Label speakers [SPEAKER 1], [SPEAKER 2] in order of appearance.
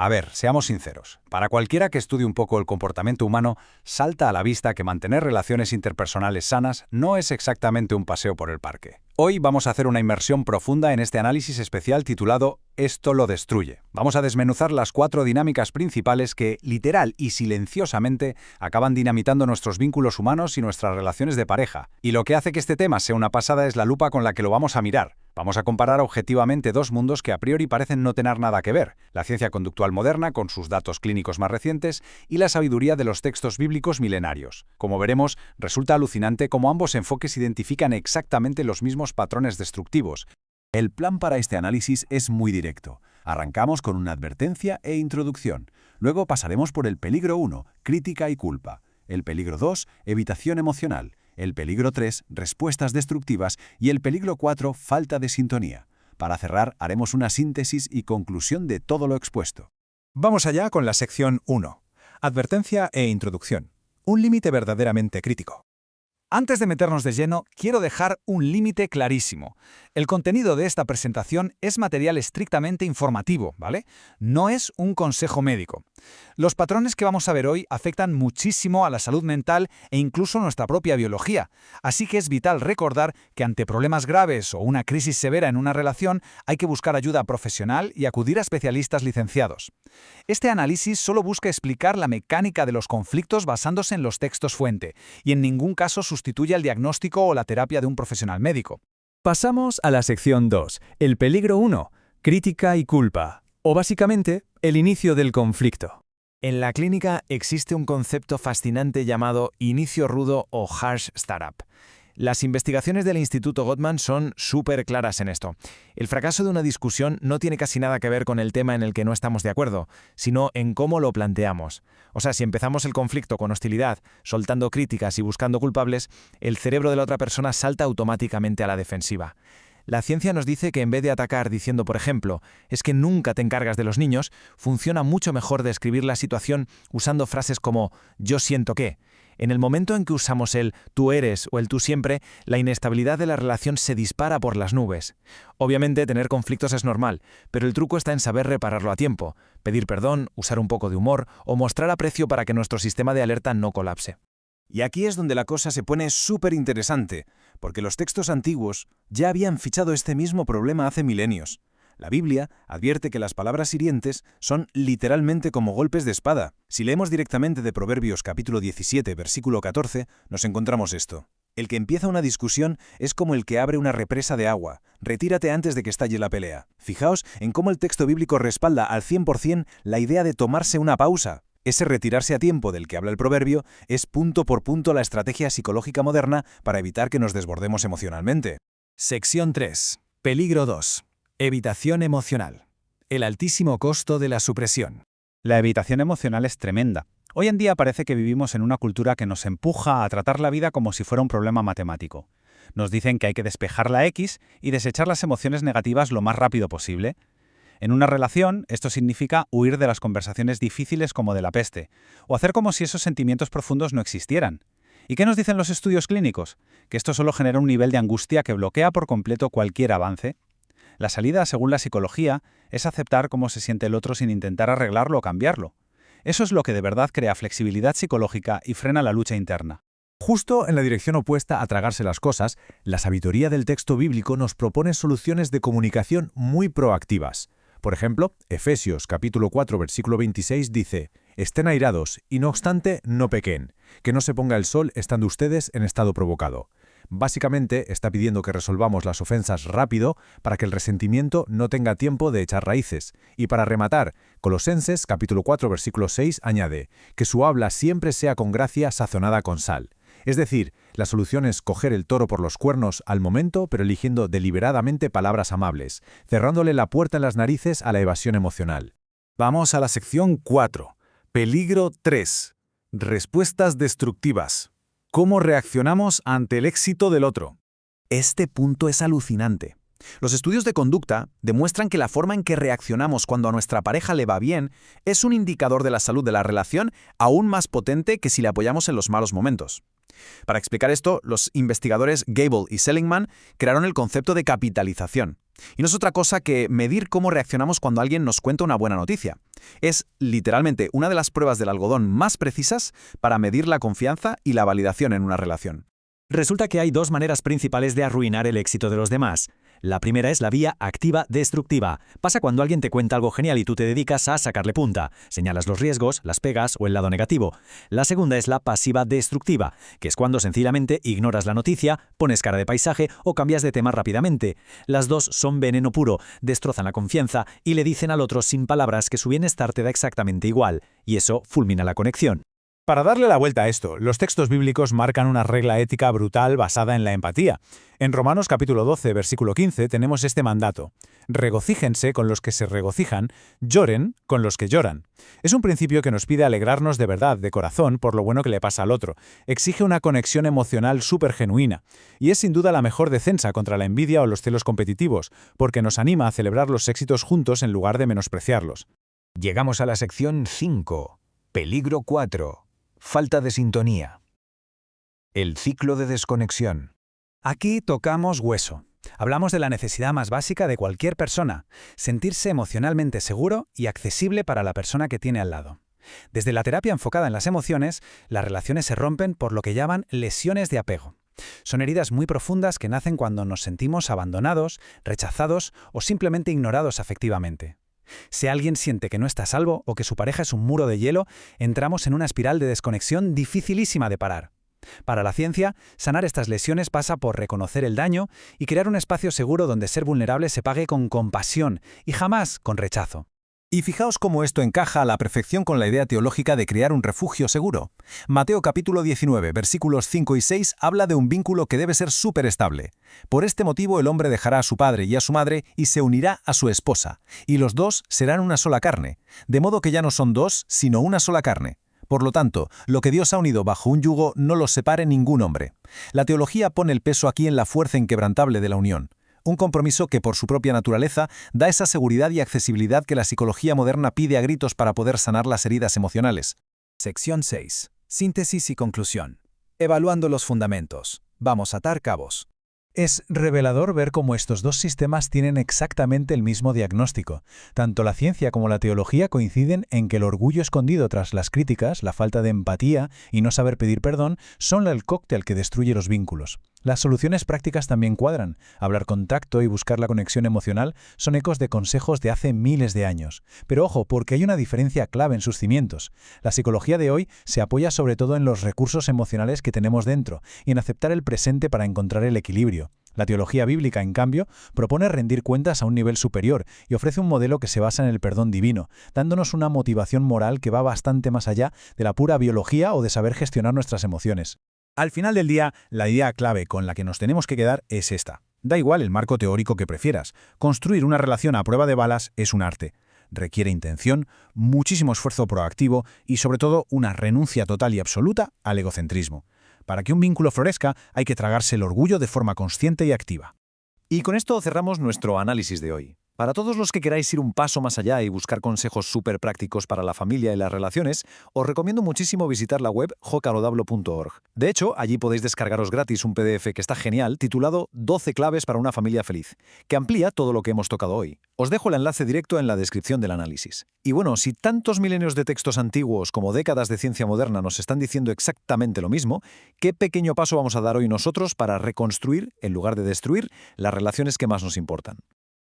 [SPEAKER 1] A ver, seamos sinceros. Para cualquiera que estudie un poco el comportamiento humano, salta a la vista que mantener relaciones interpersonales sanas no es exactamente un paseo por el parque. Hoy vamos a hacer una inmersión profunda en este análisis especial titulado «Esto lo destruye». Vamos a desmenuzar las 4 dinámicas principales que, literal y silenciosamente, acaban dinamitando nuestros vínculos humanos y nuestras relaciones de pareja. Y lo que hace que este tema sea una pasada es la lupa con la que lo vamos a mirar. Vamos a comparar objetivamente dos mundos que a priori parecen no tener nada que ver: la ciencia conductual moderna, con sus datos clínicos más recientes, y la sabiduría de los textos bíblicos milenarios. Como veremos, resulta alucinante cómo ambos enfoques identifican exactamente los mismos patrones destructivos.
[SPEAKER 2] El plan para este análisis es muy directo. Arrancamos con una advertencia e introducción. Luego pasaremos por el peligro 1, crítica y culpa. El peligro 2, evitación emocional. El peligro 3, respuestas destructivas. Y el peligro 4, falta de sintonía. Para cerrar, haremos una síntesis y conclusión de todo lo expuesto.
[SPEAKER 3] Vamos allá con la sección 1. Advertencia e introducción. Un límite verdaderamente crítico. Antes de meternos de lleno, quiero dejar un límite clarísimo. El contenido de esta presentación es material estrictamente informativo, ¿vale? No es un consejo médico. Los patrones que vamos a ver hoy afectan muchísimo a la salud mental e incluso nuestra propia biología, así que es vital recordar que ante problemas graves o una crisis severa en una relación hay que buscar ayuda profesional y acudir a especialistas licenciados. Este análisis solo busca explicar la mecánica de los conflictos basándose en los textos fuente y en ningún caso sustituye el diagnóstico o la terapia de un profesional médico.
[SPEAKER 4] Pasamos a la sección 2, el peligro 1, crítica y culpa, o básicamente, el inicio del conflicto.
[SPEAKER 5] En la clínica existe un concepto fascinante llamado inicio rudo o harsh startup. Las investigaciones del Instituto Gottman son súper claras en esto. El fracaso de una discusión no tiene casi nada que ver con el tema en el que no estamos de acuerdo, sino en cómo lo planteamos. O sea, si empezamos el conflicto con hostilidad, soltando críticas y buscando culpables, el cerebro de la otra persona salta automáticamente a la defensiva. La ciencia nos dice que en vez de atacar diciendo, por ejemplo, «es que nunca te encargas de los niños», funciona mucho mejor describir la situación usando frases como «yo siento que». En el momento en que usamos el «tú eres» o el «tú siempre», la inestabilidad de la relación se dispara por las nubes. Obviamente, tener conflictos es normal, pero el truco está en saber repararlo a tiempo, pedir perdón, usar un poco de humor o mostrar aprecio para que nuestro sistema de alerta no colapse.
[SPEAKER 2] Y aquí es donde la cosa se pone súper interesante, porque los textos antiguos ya habían fichado este mismo problema hace milenios. La Biblia advierte que las palabras hirientes son literalmente como golpes de espada. Si leemos directamente de Proverbios capítulo 17, versículo 14, nos encontramos esto. El que empieza una discusión es como el que abre una represa de agua. Retírate antes de que estalle la pelea. Fijaos en cómo el texto bíblico respalda al 100% la idea de tomarse una pausa. Ese retirarse a tiempo del que habla el proverbio es punto por punto la estrategia psicológica moderna para evitar que nos desbordemos emocionalmente.
[SPEAKER 3] Sección 3. Peligro 2. Evitación emocional. El altísimo costo de la supresión.
[SPEAKER 1] La evitación emocional es tremenda. Hoy en día parece que vivimos en una cultura que nos empuja a tratar la vida como si fuera un problema matemático. Nos dicen que hay que despejar la X y desechar las emociones negativas lo más rápido posible. En una relación, esto significa huir de las conversaciones difíciles como de la peste, o hacer como si esos sentimientos profundos no existieran. ¿Y qué nos dicen los estudios clínicos? Que esto solo genera un nivel de angustia que bloquea por completo cualquier avance. La salida, según la psicología, es aceptar cómo se siente el otro sin intentar arreglarlo o cambiarlo. Eso es lo que de verdad crea flexibilidad psicológica y frena la lucha interna.
[SPEAKER 3] Justo en la dirección opuesta a tragarse las cosas, la sabiduría del texto bíblico nos propone soluciones de comunicación muy proactivas. Por ejemplo, Efesios capítulo 4, versículo 26 dice: «Estén airados, y no obstante, no pequen, que no se ponga el sol estando ustedes en estado provocado». Básicamente está pidiendo que resolvamos las ofensas rápido para que el resentimiento no tenga tiempo de echar raíces. Y para rematar, Colosenses capítulo 4, versículo 6 añade: «que su habla siempre sea con gracia sazonada con sal». Es decir, la solución es coger el toro por los cuernos al momento, pero eligiendo deliberadamente palabras amables, cerrándole la puerta en las narices a la evasión emocional. Vamos a la sección 4. Peligro 3. Respuestas destructivas. ¿Cómo reaccionamos ante el éxito del otro?
[SPEAKER 5] Este punto es alucinante. Los estudios de conducta demuestran que la forma en que reaccionamos cuando a nuestra pareja le va bien es un indicador de la salud de la relación aún más potente que si le apoyamos en los malos momentos.
[SPEAKER 2] Para explicar esto, los investigadores Gable y Seligman crearon el concepto de capitalización. Y no es otra cosa que medir cómo reaccionamos cuando alguien nos cuenta una buena noticia. Es literalmente una de las pruebas del algodón más precisas para medir la confianza y la validación en una relación.
[SPEAKER 4] Resulta que hay dos maneras principales de arruinar el éxito de los demás. La primera es la vía activa-destructiva. Pasa cuando alguien te cuenta algo genial y tú te dedicas a sacarle punta. Señalas los riesgos, las pegas o el lado negativo. La segunda es la pasiva-destructiva, que es cuando sencillamente ignoras la noticia, pones cara de paisaje o cambias de tema rápidamente. Las dos son veneno puro, destrozan la confianza y le dicen al otro sin palabras que su bienestar te da exactamente igual, y eso fulmina la conexión.
[SPEAKER 3] Para darle la vuelta a esto, los textos bíblicos marcan una regla ética brutal basada en la empatía. En Romanos capítulo 12, versículo 15, tenemos este mandato: regocíjense con los que se regocijan, lloren con los que lloran. Es un principio que nos pide alegrarnos de verdad, de corazón, por lo bueno que le pasa al otro. Exige una conexión emocional súper genuina. Y es sin duda la mejor defensa contra la envidia o los celos competitivos, porque nos anima a celebrar los éxitos juntos en lugar de menospreciarlos.
[SPEAKER 5] Llegamos a la sección 5. Peligro 4. Falta de sintonía. El ciclo de desconexión.
[SPEAKER 1] Aquí tocamos hueso. Hablamos de la necesidad más básica de cualquier persona: sentirse emocionalmente seguro y accesible para la persona que tiene al lado. Desde la terapia enfocada en las emociones, las relaciones se rompen por lo que llaman lesiones de apego. Son heridas muy profundas que nacen cuando nos sentimos abandonados, rechazados o simplemente ignorados afectivamente. Si alguien siente que no está a salvo o que su pareja es un muro de hielo, entramos en una espiral de desconexión dificilísima de parar. Para la ciencia, sanar estas lesiones pasa por reconocer el daño y crear un espacio seguro donde ser vulnerable se pague con compasión y jamás con rechazo.
[SPEAKER 2] Y fijaos cómo esto encaja a la perfección con la idea teológica de crear un refugio seguro. Mateo capítulo 19, versículos 5 y 6 habla de un vínculo que debe ser súper estable. Por este motivo el hombre dejará a su padre y a su madre y se unirá a su esposa, y los dos serán una sola carne, de modo que ya no son dos, sino una sola carne. Por lo tanto, lo que Dios ha unido bajo un yugo no lo separe ningún hombre. La teología pone el peso aquí en la fuerza inquebrantable de la unión. Un compromiso que por su propia naturaleza da esa seguridad y accesibilidad que la psicología moderna pide a gritos para poder sanar las heridas emocionales.
[SPEAKER 1] Sección 6. Síntesis y conclusión. Evaluando los fundamentos. Vamos a atar cabos.
[SPEAKER 3] Es revelador ver cómo estos dos sistemas tienen exactamente el mismo diagnóstico. Tanto la ciencia como la teología coinciden en que el orgullo escondido tras las críticas, la falta de empatía y no saber pedir perdón son el cóctel que destruye los vínculos. Las soluciones prácticas también cuadran. Hablar con tacto y buscar la conexión emocional son ecos de consejos de hace miles de años. Pero ojo, porque hay una diferencia clave en sus cimientos. La psicología de hoy se apoya sobre todo en los recursos emocionales que tenemos dentro y en aceptar el presente para encontrar el equilibrio. La teología bíblica, en cambio, propone rendir cuentas a un nivel superior y ofrece un modelo que se basa en el perdón divino, dándonos una motivación moral que va bastante más allá de la pura biología o de saber gestionar nuestras emociones. Al final del día, la idea clave con la que nos tenemos que quedar es esta. Da igual el marco teórico que prefieras. Construir una relación a prueba de balas es un arte. Requiere intención, muchísimo esfuerzo proactivo y, sobre todo, una renuncia total y absoluta al egocentrismo. Para que un vínculo florezca, hay que tragarse el orgullo de forma consciente y activa.
[SPEAKER 2] Y con esto cerramos nuestro análisis de hoy. Para todos los que queráis ir un paso más allá y buscar consejos súper prácticos para la familia y las relaciones, os recomiendo muchísimo visitar la web jocarodablo.org. De hecho, allí podéis descargaros gratis un PDF que está genial, titulado 12 claves para una familia feliz, que amplía todo lo que hemos tocado hoy. Os dejo el enlace directo en la descripción del análisis. Y bueno, si tantos milenios de textos antiguos como décadas de ciencia moderna nos están diciendo exactamente lo mismo, ¿qué pequeño paso vamos a dar hoy nosotros para reconstruir, en lugar de destruir, las relaciones que más nos importan?